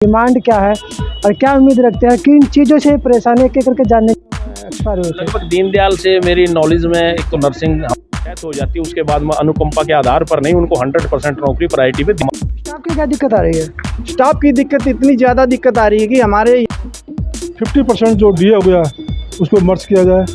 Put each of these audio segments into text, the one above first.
Demand क्या है और क्या उम्मीद रखते हैं, किन चीज़ों से परेशानी एक एक करके जानने एक्सपायर हुए थे। लगभग दीनदयाल से मेरी नॉलेज में एक तो नर्सिंग डेथ हो जाती है, उसके बाद में अनुकंपा के आधार पर नहीं, उनको 100% नौकरी प्रायोरिटी पे स्टाफ की क्या दिक्कत आ रही है। स्टाफ की दिक्कत इतनी ज़्यादा दिक्कत आ रही है कि हमारे 50% जो दिया हो गया उसको मर्ज किया जाए।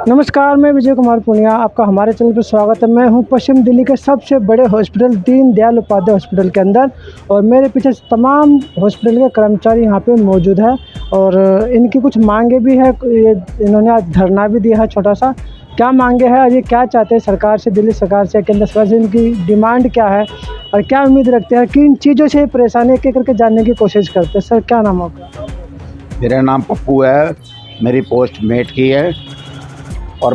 नमस्कार, मैं विजय कुमार पुनिया, आपका हमारे चैनल पर स्वागत है। मैं हूं पश्चिम दिल्ली के सबसे बड़े हॉस्पिटल दीनदयाल उपाध्याय हॉस्पिटल के अंदर और मेरे पीछे तमाम हॉस्पिटल के कर्मचारी यहां पे मौजूद है और इनकी कुछ मांगे भी है। इन्होंने आज धरना भी दिया है छोटा सा। क्या मांगे हैं और ये क्या चाहते हैं सरकार से, दिल्ली सरकार से, केंद्र सरकार से, इनकी डिमांड क्या है और क्या उम्मीद रखते हैं, किन चीज़ों से परेशानी एक एक करके जानने की कोशिश करते हैं। सर, क्या नाम आपका? मेरा नाम पप्पू है, मेरी पोस्ट मेट की है और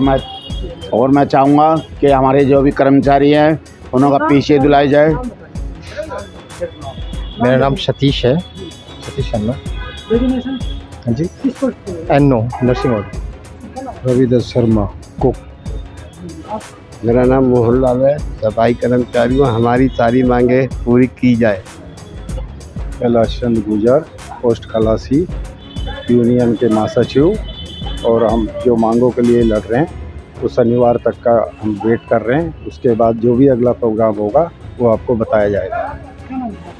मैं चाहूँगा कि हमारे जो भी कर्मचारी हैं उनका पीछे दिलाई जाए। मेरा नाम सतीश है, सतीश अन्नो। हाँ जी, Anno nursing home. Ravidas Sharma cook. मेरा नाम मोहनलाल है, सफाई कर्मचारियों हमारी सारी मांगे पूरी की जाए। कैलाश चंद गुजर, पोस्ट खलासी, यूनियन के महासचिव, और हम जो मांगों के लिए लड़ रहे हैं वो शनिवार तक का हम वेट कर रहे हैं। उसके बाद जो भी अगला प्रोग्राम होगा वो आपको बताया जाएगा।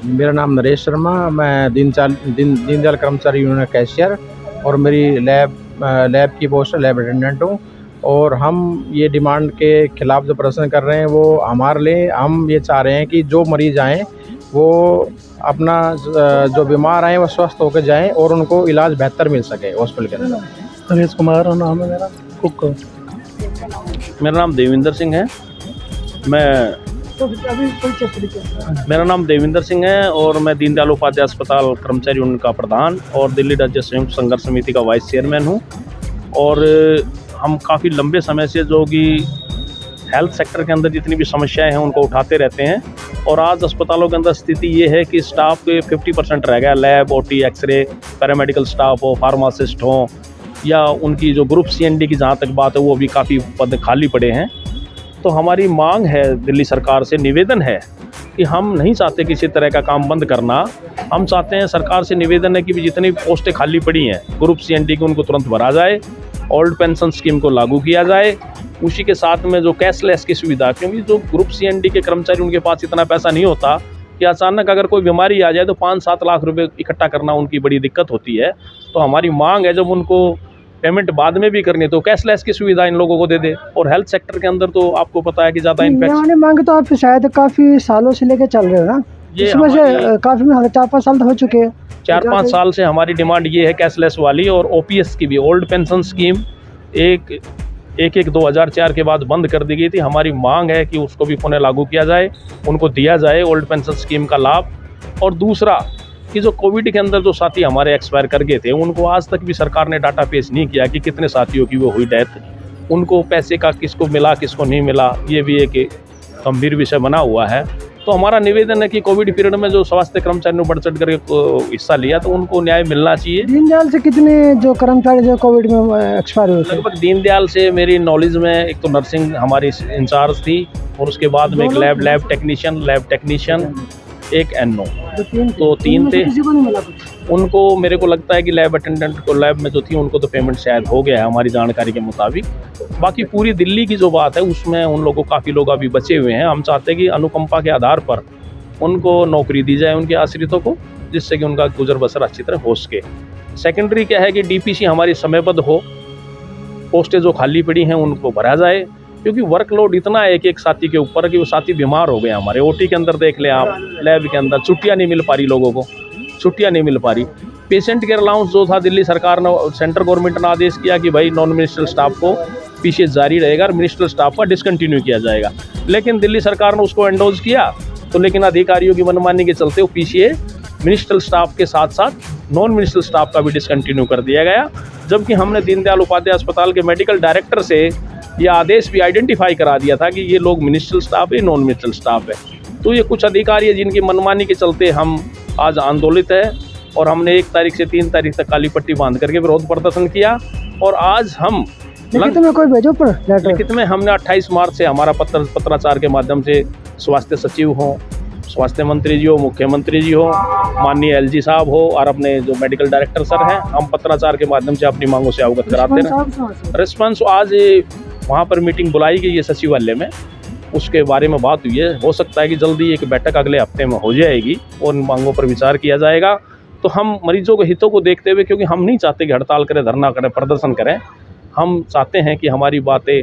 मेरा नाम नरेश शर्मा, मैं दीनदयाल कर्मचारी यूनियन कैशियर और मेरी लैब की पोस्ट लैब अटेंडेंट हूँ। और हम ये डिमांड के खिलाफ जो प्रदर्शन कर रहे हैं वो हमारे लिए, हम ये चाह रहे हैं कि जो मरीज़ आएँ वो अपना जो बीमार आएँ वो स्वस्थ होकर जाएँ और उनको इलाज बेहतर मिल सके हॉस्पिटल के अंदर। नरेश कुमार नाम है मेरा, कुक। मेरा नाम देविंदर सिंह है। मेरा नाम देविंदर सिंह है और मैं दीनदयाल उपाध्याय अस्पताल कर्मचारी यूनियन का प्रधान और दिल्ली राज्य संयुक्त संघर्ष समिति का वाइस चेयरमैन हूँ। और हम काफ़ी लंबे समय से जो कि हेल्थ सेक्टर के अंदर जितनी भी समस्याएं हैं उनको उठाते रहते हैं। और आज अस्पतालों के अंदर स्थिति ये है कि स्टाफ 50% रह गया। Lab, OT, x-ray, paramedical staff हो, फार्मासिस्ट हो, या उनकी जो ग्रुप CND की जहाँ तक बात है वो भी काफ़ी पद खाली पड़े हैं। तो हमारी मांग है दिल्ली सरकार से, निवेदन है कि हम नहीं चाहते किसी तरह का काम बंद करना। हम चाहते हैं, सरकार से निवेदन है कि भी जितनी पोस्टें खाली पड़ी हैं ग्रुप CND की उनको तुरंत भरा जाए, ओल्ड पेंशन स्कीम को लागू किया जाए, उसी के साथ में जो कैशलेस की सुविधा, क्योंकि जो ग्रुप CND के कर्मचारी उनके पास इतना पैसा नहीं होता कि अचानक अगर कोई बीमारी आ जाए तो 5-7 लाख रुपए इकट्ठा करना उनकी बड़ी दिक्कत होती है। तो हमारी मांग है जब उनको पेमेंट बाद में भी करनी तो कैशलेस की सुविधा इन लोगों को दे दे। और हेल्थ सेक्टर के अंदर तो आपको पता है कि ज़्यादा इन्फेक्शन मांगे तो आप शायद काफ़ी सालों से लेके चल रहे हो ना, इसमें से काफ़ी 4-5 साल तो हो चुके हैं। 4-5 साल से हमारी डिमांड ये है कैशलेस वाली, और OPS की भी, ओल्ड पेंशन स्कीम 1/1/2004 के बाद बंद कर दी गई थी। हमारी मांग है कि उसको भी पुनः लागू किया जाए, उनको दिया जाए ओल्ड पेंशन स्कीम का लाभ। और दूसरा कि जो कोविड के अंदर जो साथी हमारे एक्सपायर कर गए थे उनको आज तक भी सरकार ने डाटा पेश नहीं किया कि कितने साथियों की वो हुई डेथ, उनको पैसे का किसको मिला किसको नहीं मिला, ये भी एक गंभीर विषय बना हुआ है। तो हमारा निवेदन है कि कोविड पीरियड में जो स्वास्थ्य कर्मचारियों ने बढ़ चढ़ कर हिस्सा लिया तो उनको न्याय मिलना चाहिए। दीनदयाल से कितने जो कर्मचारी जो कोविड में एक्सपायर हुए थे? लगभग दीनदयाल से मेरी नॉलेज में एक तो नर्सिंग हमारी इंचार्ज थी और उसके बाद में एक लैब टेक्नीशियन, एक NO, तो 3 थे। उनको मेरे को लगता है कि लैब अटेंडेंट को, लैब में जो थी उनको तो पेमेंट शायद हो गया है हमारी जानकारी के मुताबिक। बाकी पूरी दिल्ली की जो बात है उसमें उन लोगों, काफ़ी लोग अभी बचे हुए हैं। हम चाहते हैं कि अनुकंपा के आधार पर उनको नौकरी दी जाए उनके आश्रितों को, जिससे कि उनका गुजर बसर अच्छी तरह हो सके। सेकेंडरी क्या है कि DPC हमारी समयबद्ध हो, पोस्टें जो खाली पड़ी हैं उनको भरा जाए, क्योंकि वर्कलोड इतना है एक साथी के ऊपर कि वो साथी बीमार हो गए हमारे। OT के अंदर देख लें आप, लैब के अंदर छुट्टियां नहीं मिल पा रही, लोगों को छुट्टियां नहीं मिल पा रही। पेशेंट केयर अलाउंस जो था, दिल्ली सरकार ने, सेंट्रल गवर्नमेंट ने आदेश किया कि भाई नॉन मिनिस्ट्रियल स्टाफ को PCH जारी रहेगा और मिनिस्ट्रियल स्टाफ का डिसकंटिन्यू किया जाएगा। लेकिन दिल्ली सरकार ने उसको एंडोज किया, तो लेकिन अधिकारियों की मनमानी के चलते वो PCA मिनिस्ट्रियल स्टाफ के साथ साथ नॉन मिनिस्ट्रियल स्टाफ का भी डिसकंटिन्यू कर दिया गया। जबकि हमने दीनदयाल उपाध्याय अस्पताल के मेडिकल डायरेक्टर से ये आदेश भी आइडेंटिफाई करा दिया था कि ये लोग मिनिस्ट्रियल स्टाफ है, नॉन मिनिस्ट्रियल स्टाफ है। तो ये कुछ अधिकारी है जिनकी मनमानी के चलते हम आज आंदोलित है और हमने 1 तारीख से 3 तारीख तक काली पट्टी बांध करके विरोध प्रदर्शन किया। और आज हम लिखित में कोई भेजो पर लेटर? लिखित में हमने 28 मार्च से हमारा पत्राचार के माध्यम से स्वास्थ्य सचिव हो, स्वास्थ्य मंत्री जी हो, मुख्यमंत्री जी हो, माननीय एलजी साहब हो और अपने जो मेडिकल डायरेक्टर सर हैं, हम पत्राचार के माध्यम से अपनी मांगों से अवगत कराते हैं। रिस्पॉन्स आज वहाँ पर मीटिंग बुलाई गई है सचिवालय में, उसके बारे में बात हुई है। हो सकता है कि जल्दी एक बैठक अगले हफ्ते में हो जाएगी और उन मांगों पर विचार किया जाएगा। तो हम मरीजों के हितों को देखते हुए, क्योंकि हम नहीं चाहते कि हड़ताल करें, धरना करें, प्रदर्शन करें, हम चाहते हैं कि हमारी बातें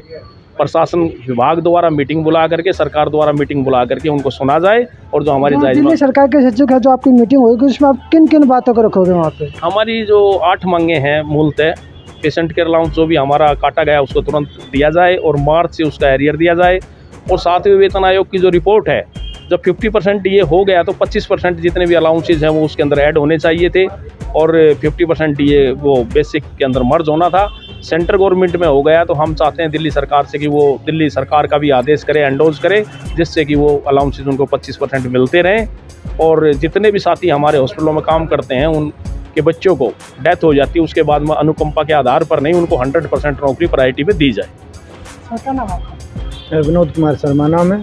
प्रशासन विभाग द्वारा मीटिंग बुला करके, सरकार द्वारा मीटिंग बुला करके उनको सुना जाए और जो हमारी जायज़ दिल्ली सरकार के सचिव है जो आपकी मीटिंग होगी उसमें आप किन किन बातों को रखोगे वहाँ पे? हमारी जो 8 मांगे हैं मूलतः, पेशेंट केयर अलाउंस जो भी हमारा काटा गया उसको तुरंत दिया जाए और मार्च से उसका एरियर दिया जाए, और साथ ही वेतन आयोग की जो रिपोर्ट है, जब 50% ये हो गया तो 25% जितने भी अलाउंसेज हैं वो उसके अंदर ऐड होने चाहिए थे और 50% ये वो बेसिक के अंदर मर्ज होना था। सेंट्रल गवर्नमेंट में हो गया तो हम चाहते हैं दिल्ली सरकार से कि वो दिल्ली सरकार का भी आदेश करे, एंडोज करे, जिससे कि वो अलाउंसेज उनको 25% मिलते रहें। और जितने भी साथी हमारे हॉस्पिटलों में काम करते हैं उनके बच्चों को डेथ हो जाती है, उसके बाद में अनुकंपा के आधार पर नहीं, उनको 100% नौकरी प्रायोरिटी पे दी जाए। विनोद कुमार शर्मा नाम है,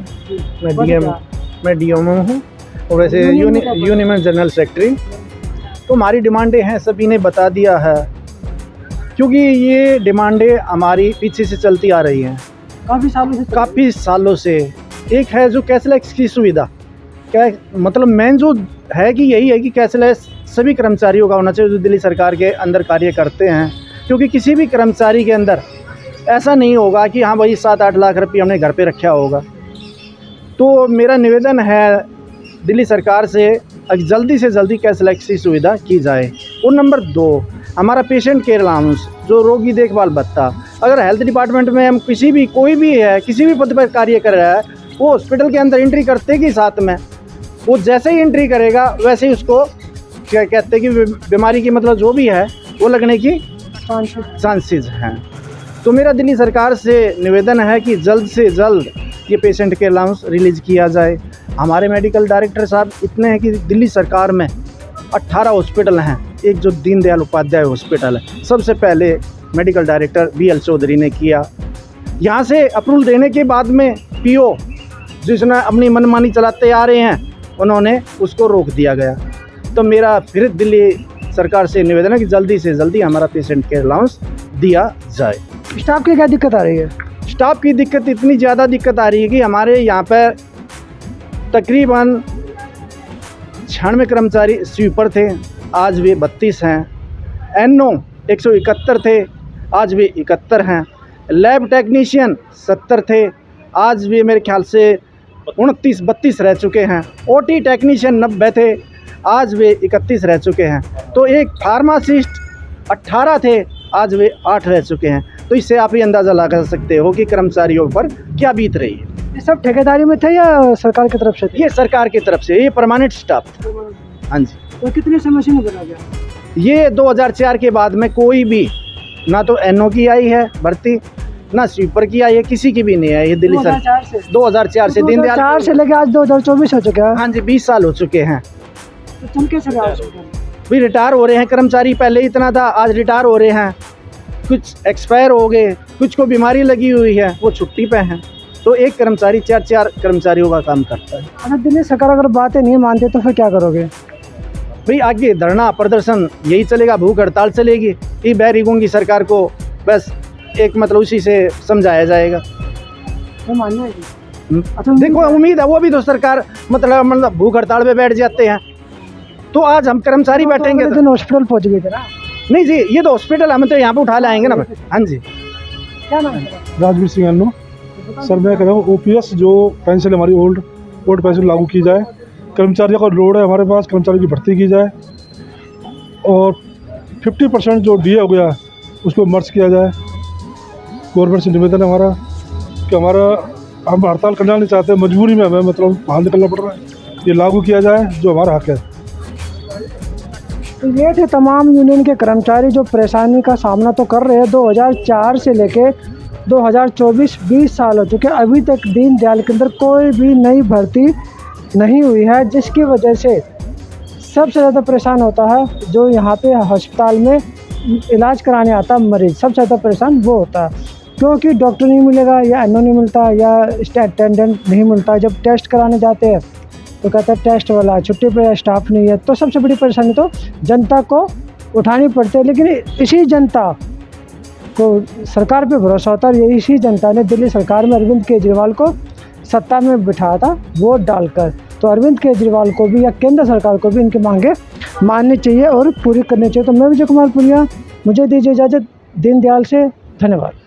मैं डीएमओ हूँ और वैसे यूनियन जनरल सेक्रेटरी। तो हमारी डिमांडें हैं, सभी ने बता दिया है, क्योंकि ये डिमांडें हमारी पीछे से चलती आ रही हैं काफ़ी सालों से। एक है जो कैशलेस की सुविधा, क्या मतलब मेन जो है कि यही है कि कैशलेस सभी कर्मचारियों का होना चाहिए जो दिल्ली सरकार के अंदर कार्य करते हैं, क्योंकि किसी भी कर्मचारी के अंदर ऐसा नहीं होगा कि हाँ भाई 7-8 लाख रुपये हमने घर पे रखा होगा। तो मेरा निवेदन है दिल्ली सरकार से जल्दी से जल्दी कैशलेस की सुविधा की जाए। और नंबर 2, हमारा पेशेंट केयर अलाउंस जो रोगी देखभाल भत्ता, अगर हेल्थ डिपार्टमेंट में हम कोई भी है किसी भी पद पर कार्य कर रहा है, वो हॉस्पिटल के अंदर एंट्री करते के साथ में वो जैसे ही एंट्री करेगा वैसे ही उसको क्या कहते हैं कि बीमारी की मतलब जो भी है वो लगने की चांसेस हैं। तो मेरा दिल्ली सरकार से निवेदन है कि जल्द से जल्द ये पेशेंट केयर अलाउंस रिलीज़ किया जाए। हमारे मेडिकल डायरेक्टर साहब इतने हैं कि दिल्ली सरकार में 18 हॉस्पिटल हैं, एक जो दीनदयाल उपाध्याय हॉस्पिटल है सबसे पहले मेडिकल डायरेक्टर BL चौधरी ने किया। यहाँ से अप्रूवल देने के बाद में PO जिसने अपनी मनमानी चलाते आ रहे हैं उन्होंने उसको रोक दिया गया। तो मेरा फिर दिल्ली सरकार से निवेदन है कि जल्दी से जल्दी हमारा पेशेंट केयर अलाउंस दिया जाए। स्टाफ की क्या दिक्कत आ रही है? स्टाफ की दिक्कत इतनी ज़्यादा दिक्कत आ रही है कि हमारे यहाँ पर तकरीबन 96 कर्मचारी स्वीपर थे, आज भी 32 हैं। NO 171 थे, आज भी 71 हैं। लैब टेक्नीशियन 70 थे, आज भी मेरे ख्याल से 29-32 रह चुके हैं। OT टेक्नीशियन 90 थे, आज भी 31 रह चुके हैं। तो एक फार्मासिस्ट 18 थे, आज भी 8 रह चुके हैं। तो इससे आप ही अंदाज़ा लगा सकते हो कि कर्मचारियों पर क्या बीत रही है। ये सब ठेकेदारी में थे या सरकार की तरफ से? ये सरकार की तरफ से, ये परमानेंट स्टाफ था। हाँ जी। तो कितने समय से नहीं बना गया? ये 2004 के बाद में कोई भी ना तो NO की आई है भर्ती, ना स्वीपर की आई है, किसी की भी नहीं आई है दिल्ली सरकार 2004 से। दीनदयाल 2004 से लेकर आज 2024 हो चुका है। हाँ जी, 20 साल हो चुके हैं। तो तुम कैसे भी रिटायर हो रहे हैं कर्मचारी, पहले इतना था, आज रिटायर हो रहे हैं, कुछ एक्सपायर हो गए, कुछ को बीमारी लगी हुई है वो छुट्टी पे हैं। तो एक कर्मचारी 4 कर्मचारियों का काम करता है। अगर दिल्ली सरकार अगर बातें नहीं मानते तो फिर क्या करोगे? भाई आगे धरना प्रदर्शन यही चलेगा, भूख हड़ताल चलेगी। ये बैरिगों की सरकार को बस एक मतलब उसी से समझाया जाएगा। तो मानना है अच्छा, देखो उम्मीद है वो भी तो सरकार मतलब भूख हड़ताल पे बैठ जाते हैं। तो आज हम कर्मचारी बैठेंगे तो हॉस्पिटल पहुंच गए थे ना? नहीं जी, ये तो हॉस्पिटल हम तो यहाँ पे उठा लाएंगे ना। हाँ जी। क्या नाम है? राजवीर सिंह अन्नू। सर मैं कह रहा हूँ OPS जो पेंशन हमारी ओल्ड पेंशन लागू की जाए, कर्मचारियों का लोड है हमारे पास, कर्मचारियों की भर्ती की जाए और 50% जो DA हो गया उसको मर्ज किया जाए। गवर्नमेंट से निवेदन है हमारा कि हम हड़ताल करना नहीं चाहते, मजबूरी में हमें मतलब बाहर निकलना पड़ रहा है, ये लागू किया जाए जो हमारा हक है। तो ये थे तमाम यूनियन के कर्मचारी जो परेशानी का सामना तो कर रहे हैं। 2004 से लेके 2024 20 साल हो चुके, अभी तक दीनदयाल के अंदर कोई भी नई भर्ती नहीं हुई है, जिसकी वजह से सबसे ज़्यादा परेशान होता है जो यहाँ पे अस्पताल में इलाज कराने आता मरीज़ सबसे ज़्यादा परेशान वो होता है, क्योंकि डॉक्टर नहीं मिलेगा या एनओ नहीं मिलता या अटेंडेंट नहीं मिलता। जब टेस्ट कराने जाते हैं तो कहता है टेस्ट वाला छुट्टी पे, स्टाफ नहीं है। तो सबसे बड़ी परेशानी तो जनता को उठानी पड़ती है, लेकिन इसी जनता को सरकार पे भरोसा होता है। यही इसी जनता ने दिल्ली सरकार में अरविंद केजरीवाल को सत्ता में बिठाया था वोट डालकर। तो अरविंद केजरीवाल को भी या केंद्र सरकार को भी इनकी मांगे माननी चाहिए और पूरी करनी चाहिए। तो मैं विजय कुमार पुनिया, मुझे दीजिए इजाज़त। दीनदयाल से धन्यवाद।